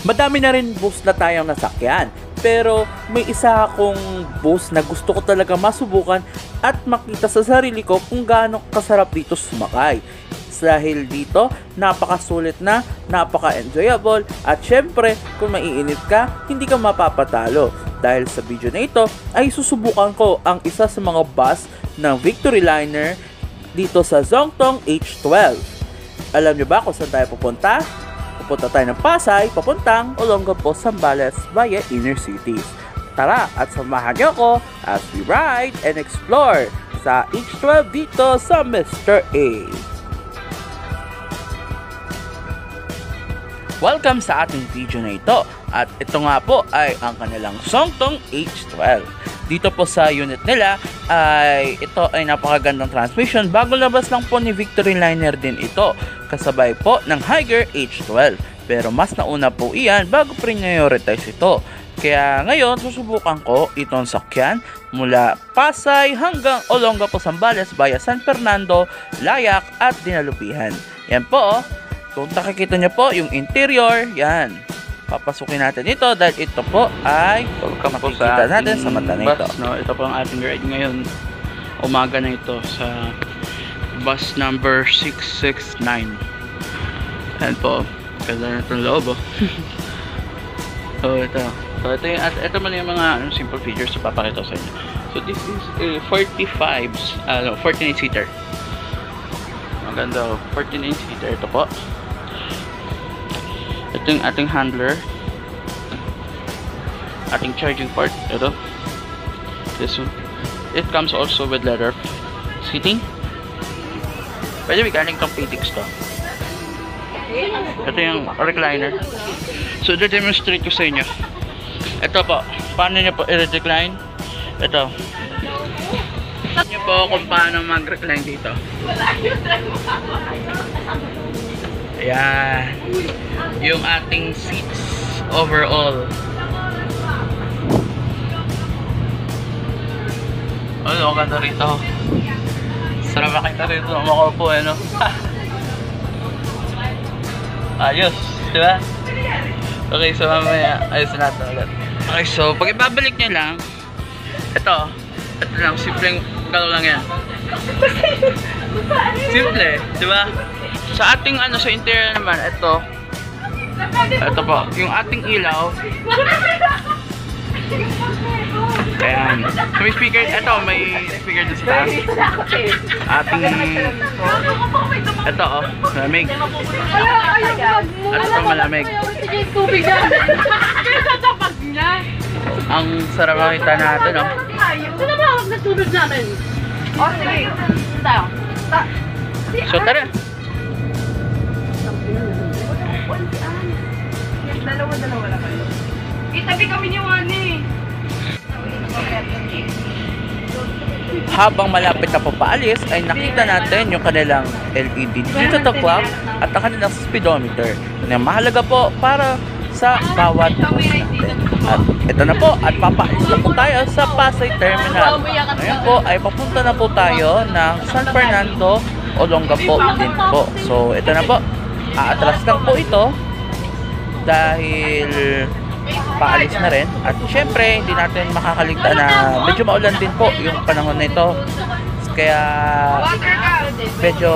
Madami na rin bus na tayong nasakyan, pero may isa akong bus na gusto ko talaga masubukan at makita sa sarili ko kung gaano kasarap dito sumakay. Dahil dito, napakasulit na, napaka-enjoyable at syempre, kung maiinit ka, hindi ka mapapatalo. Dahil sa video na ito, ay susubukan ko ang isa sa mga bus ng Victory Liner dito sa Zongtong H12. Alam nyo ba kung saan tayo pupunta? Pupunta tayo ng Pasay, papuntang Olongapo, Zambales via inner cities. Tara at samahan nyo ako as we ride and explore sa H12 dito sa Mr. A. Welcome sa ating video na ito at ito nga po ay ang kanilang Zongtong H12. Dito po sa unit nila ay ito ay napakagandang transmission. Bago labas lang po ni Victory Liner din ito, kasabay po ng Higer H12. Pero mas nauna po iyan bago prioritize ito. Kaya ngayon susubukan ko itong sakyan mula Pasay hanggang Olongapo, Zambales via San Fernando, Layak at Dinalupihan. Yan po. Kung nakikita nyo po yung interior, yan. Papasukin natin ito dahil ito po ay makikita natin sa mata na ito. No? Ito po ang ating ride ngayon. Umaga na ito sa bus number 669. Ayan po. Ganda na itong loob. So ito. So ito man yung mga simple features na papakita sa inyo. So this is a 49-seater. Maganda. 49-seater ito po. Ito yung ating handler, ating charging port. Ito, this one. It comes also with leather seating. Pwede bigyan ng Pedics to. Ito yung recliner. So demonstrate ko sa inyo. Ito po, paano nyo po i-recline. Ito nyo po kung paano mag-recline dito. Ayan yung ating seats overall. Ano, ganda rito. Sarap makita rito ang makaupo, ano. Ayos, diba? Okay, so mamaya ayos natin ulit. Okay, so pag ibabalik nyo lang, ito lang, simpleng galaw lang yan. Simple, diba? Sa ating sa interior naman, ito po, yung ating ilaw. Ayan. May speaker, may speaker dito sa taas. Ating, ito malamig. At ito malamig. Ang sarap makita natin, no? Sino ba hawak na tubig namin? O, sige. Tayo. So, tara. Dalawa lang kayo. Itabi kami ni Wani. Habang malapit na papaalis ay nakita natin yung kanilang LED digital clock at ang kanilang speedometer na mahalaga po para sa bawat bus natin. At ito na po, at papaalis na po tayo sa Pasay Terminal. Ngayon po ay papunta na po tayo ng San Fernando, Olongapo din po. So ito na po, aatras lang po ito dahil paalis na rin. At syempre hindi natin makakaligtaan na medyo maulan din po yung panahon na ito, kaya medyo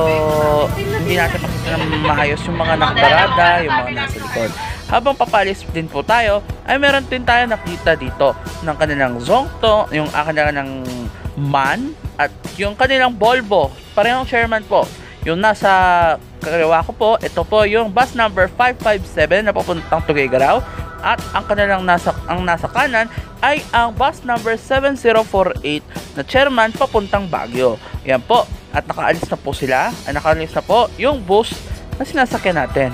hindi natin makikita na maayos yung mga nakabarada, yung mga nasa likod. Habang papalis din po tayo ay meron din tayo nakita dito ng kanilang Zongtong, yung kanilang MAN at yung kanilang Volvo, parehong Sherman po. Yung nasa kaliwa ko po, ito po yung bus number 557 na papuntang Tuguegarao. At ang kanilang nasa kanan ay ang bus number 7048 na Chairman papuntang Baguio. Yan po. At nakaalis na po sila. Nakaalis na po yung bus na sinasakyan natin.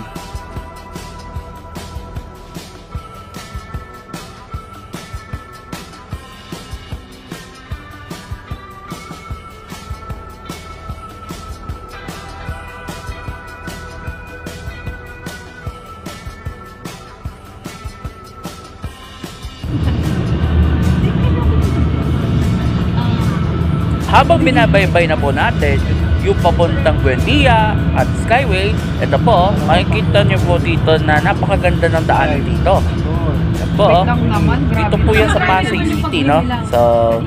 habang binabaybay na po natin yung papuntang Buendia at Skyway, ito po, makikita nyo po dito na napakaganda ng daanan dito. Yan po, dito po yan sa Pasay City, no? So,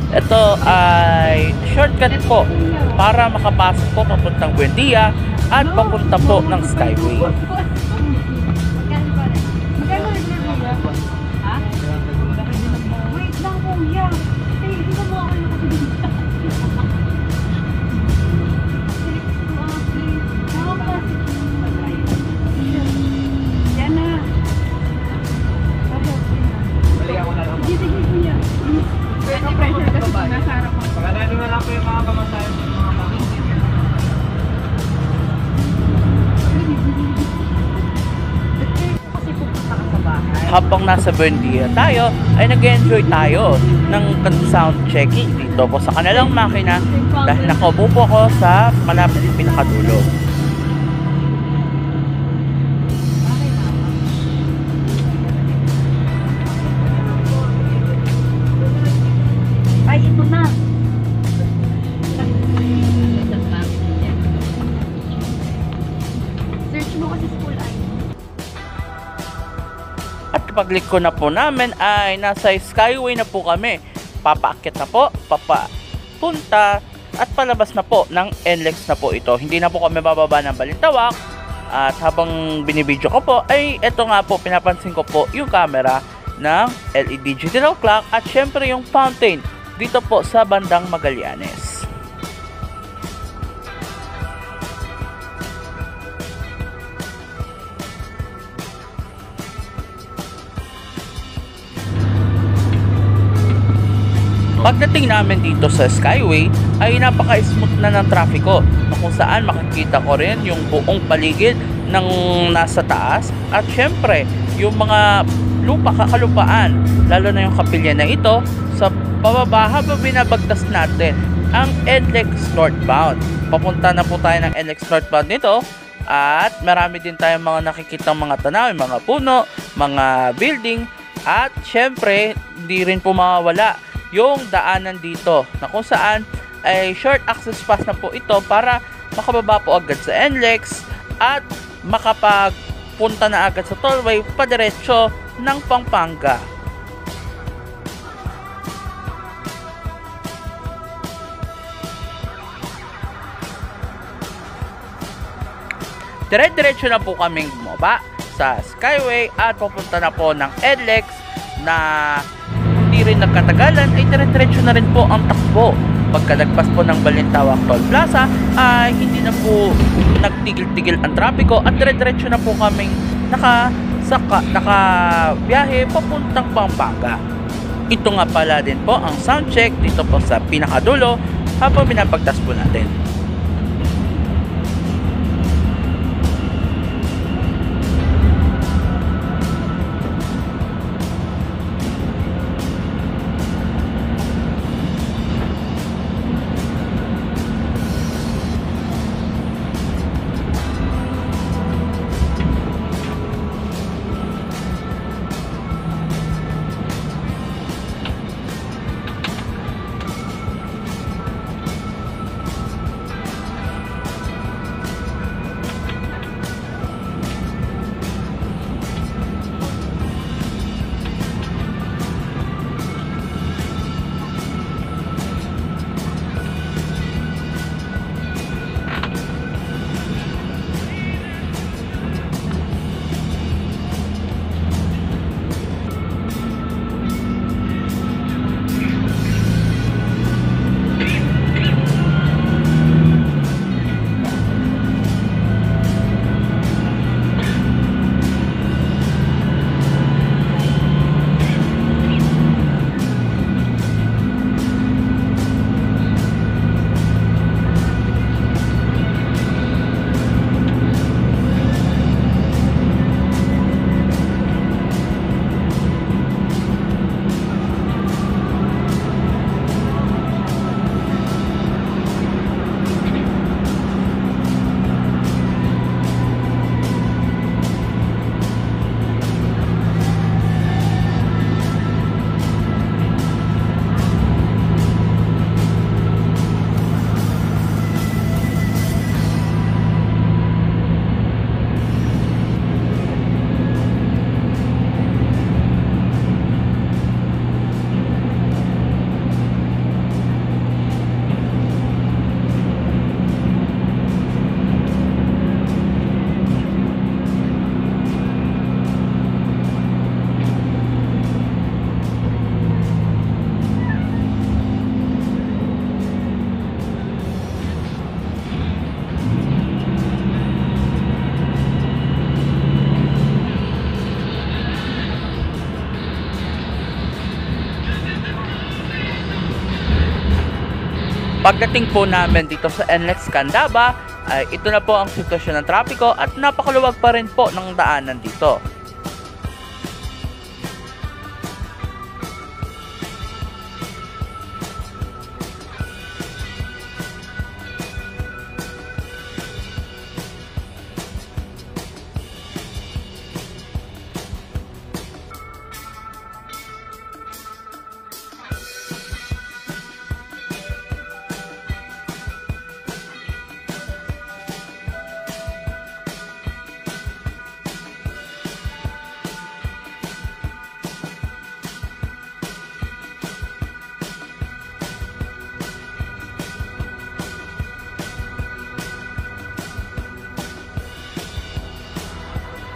ito ay shortcut po para makapasok po papuntang Buendia at papunta po ng Skyway. Wait lang, kuya. Eh, hindi mo ako yan na. Sige, kuya. Ano pressure kasi nasa harap ko. Pagkatado na lang po yung mga pamasayan sa mga pamangkin. Kasi pupunta ka sa bahay. Habang nasa Buendia tayo, ay nag-enjoy tayo ng sound checking dito po sa kanilang makina dahil nakaupo po ako sa malapit sa pinakadulo. Ay, ito na. Search mo kasi school ID. At pagliko na po namin ay nasa Skyway na po kami. Papaakyat na po, papapunta at palabas na po ng NLEX na po ito. Hindi na po kami bababa ng Balintawak. At habang binibidyo ko po ay ito nga po, pinapansin ko po yung camera ng LED digital clock at syempre yung fountain dito po sa bandang Magallanes. Pagdating namin dito sa Skyway ay napaka-smooth na ng trafiko na kung saan makikita ko rin yung buong paligid ng nasa taas at syempre yung mga kakalupaan, lalo na yung kapilya na ito sa pababa habang binabagtas natin ang NLEX northbound. Papunta na po tayo ng NLEX northbound nito at marami din tayong mga nakikitang mga tanawin, mga puno, mga building at syempre hindi rin po mawawala yung daanan dito na kung saan ay short access pass na po ito para makababa po agad sa NLEX at makapagpunta na agad sa tollway padiretso ng Pampanga. Dire-diretso na po kaming bumaba sa Skyway at pupunta na po ng NLEX na hindi rin nagkatagalan ay dire-diretso na rin po ang takbo. Pagkalagpas po ng Balintawak Toll Plaza ay hindi na po nagtigil-tigil ang trapiko at dire-diretso na po kaming nakabiyahe papuntang Pampanga. Ito nga pala din po ang sound check dito po sa pinakadulo habang binabagtas po natin. Pagdating po namin dito sa NLEX Candaba, ay ito na po ang sitwasyon ng trapiko at napakaluwag pa rin po ng daanan dito.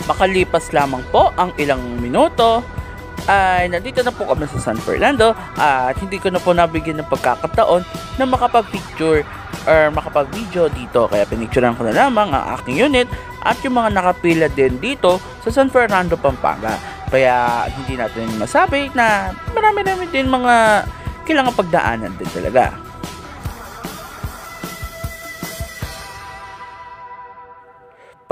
Makalipas lamang po ang ilang minuto ay nandito na po kami sa San Fernando at hindi ko na po nabigyan ng pagkakataon na makapag-picture or makapag-video dito, kaya pinicturean ko na lamang ang aking unit at yung mga nakapila din dito sa San Fernando, Pampanga. Kaya hindi natin masabi na marami din mga kailangan pagdaanan din talaga.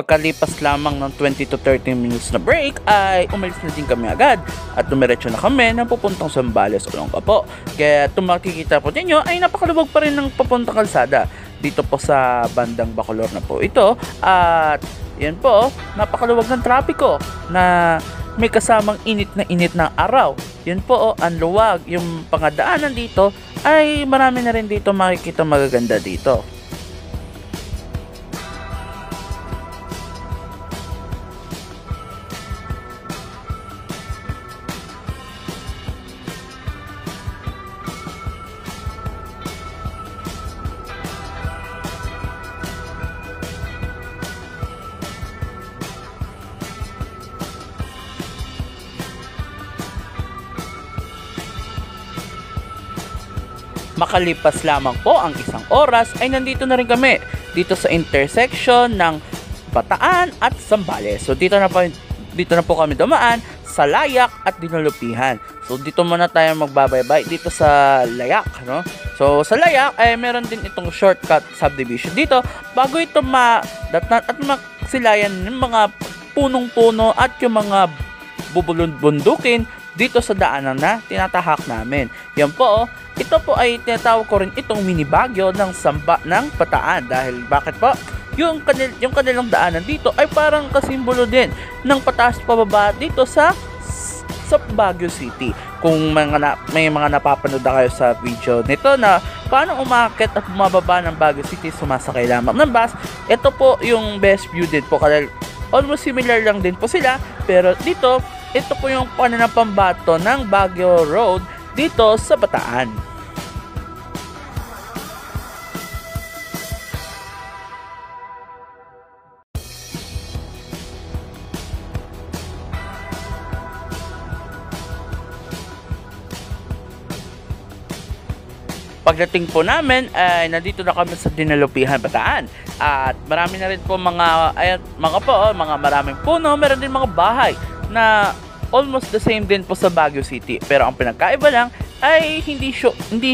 Pagkalipas lamang ng 20 to 30 minutes na break ay umalis na din kami agad at dumiretso na kami ng pupuntang Zambales, Olongapo. Kaya makikita po ninyo ay napakaluwag pa rin ng papuntang kalsada dito po sa bandang Bacolor na po ito. At yan po, napakaluwag ng trapiko na may kasamang init na araw. Yan po, ang luwag. Yung pangadaanan dito ay marami na rin dito makikita magaganda dito. Makalipas lamang po ang isang oras ay nandito na rin kami dito sa intersection ng Bataan at Zambales. So dito na po kami dumaan sa Layak at Dinulupihan. So dito muna tayo magbabaybay dito sa Layak, no? So sa Layak ay meron din itong shortcut subdivision dito bago ito madatnan at maksilayan ng mga punong-puno at yung mga bubulund-bundukin dito sa daanan na tinatahak namin. Yan po, ito po ay tinatawag ko rin itong mini Baguio ng Samba ng Bataan. Dahil bakit po? Yung kanilang daanan dito ay parang kasimbolo din ng pataas pababa dito sa Baguio City. Kung may mga napapanood na kayo sa video nito na paano umakyat at bumababa ng Baguio City, sumasakay lamang ng bus, ito po yung best view din po. Almost similar lang din po sila, pero dito, ito po yung pananapambato ng Baguio Road dito sa Bataan. Pagdating po namin ay nandito na kami sa Dinulupihan, Bataan. At marami na rin po mga maraming puno, meron din mga bahay na almost the same din po sa Baguio City. Pero ang pinagkaiba lang ay hindi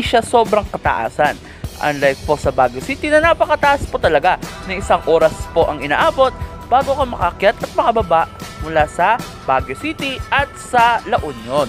siya sobrang kataasan. Unlike po sa Baguio City na napakataas po talaga, na isang oras po ang inaabot bago ka makakyat at makababa mula sa Baguio City at sa La Union.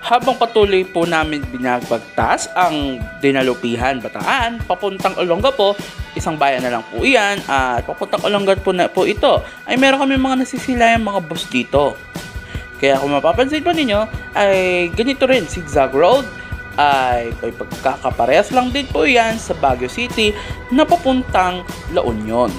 Habang patuloy po namin binagbagtas ang Dinalupihan, Bataan, papuntang Olongapo, isang bayan na lang po iyan, at papuntang Olongapo na po ito, ay meron kami mga nasisilayang mga bus dito. Kaya kung mapapansin po ninyo, ay ganito rin, zigzag road, ay pagkakaparehas lang din po yan sa Baguio City na papuntang La Union.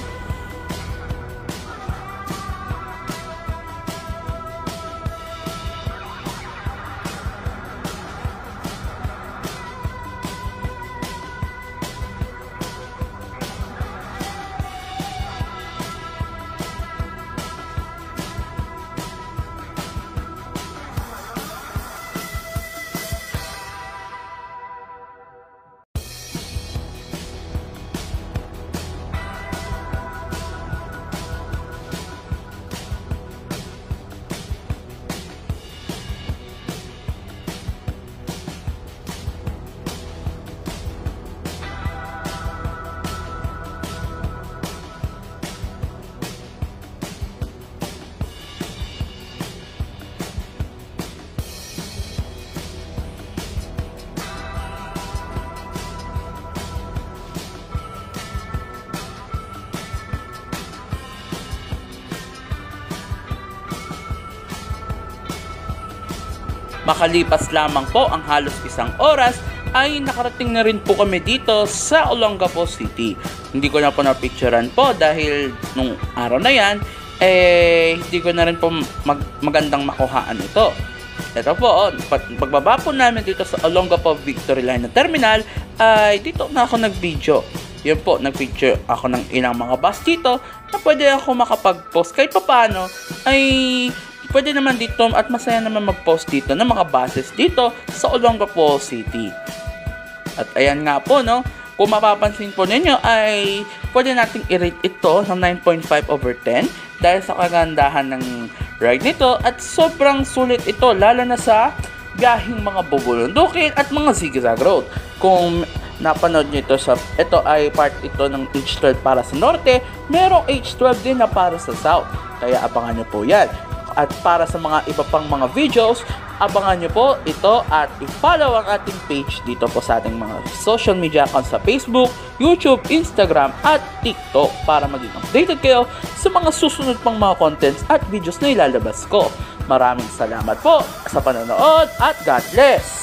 Makalipas lamang po ang halos isang oras ay nakarating na rin po kami dito sa Olongapo City. Hindi ko na po na-picturean po dahil nung araw na yan, hindi ko na rin po magandang makuhaan ito. Ito po, pagbaba po namin dito sa Olongapo Victory Line na terminal, ay dito na ako nag-video. Yun po, nag-picture ako ng ilang mga bus dito na pwede ako makapag-post. Kahit pa paano, ay pwede naman dito at masaya naman mag-post dito ng mga buses dito sa Olongapo City. At ayan nga po, no, kung mapapansin po ninyo ay pwede nating i-rate ito ng 9.5/10 dahil sa kagandahan ng ride nito at sobrang sulit ito lalo na sa biyaheng mga bubulundukin at mga zigzag road. Kung napanood nyo ito ito ay part ito ng H12 para sa norte, merong H12 din na para sa south. Kaya abangan nyo po yan. At para sa mga iba pang mga videos, abangan nyo po ito at i-follow ang ating page dito po sa ating mga social media accounts sa Facebook, YouTube, Instagram at TikTok para maging updated kayo sa mga susunod pang mga contents at videos na ilalabas ko. Maraming salamat po sa panonood at God bless!